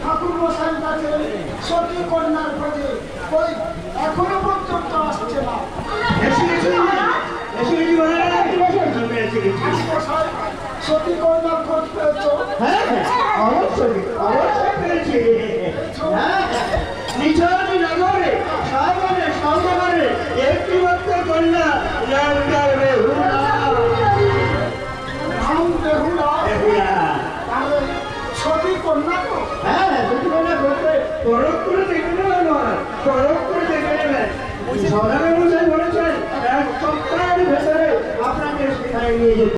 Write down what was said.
ঠাকুর মশাই কাছে সতী কন্যার খোঁজে ওই এখনো পর্যন্ত আসছে না। সতী কন্যার খোঁজ পেয়েছো? অবশ্যই অবশ্যই পেয়েছি। নিচনি নগরে সাগরে সৌগরে একটি মাত্র কন্যা নাম তার বেহুলা। নাম বেহুলা? বেহুলা। তাহলে সতী কন্যা তো? হ্যাঁ, সতী কন্যা করতে পরখ করে দেখে নেবেন, পরখ করে দেখে নেবেন। সদাগর মশাই বলেছেন 1 সপ্তাহের ভেতরে আপনাকে সেখানে নিয়ে যেতে।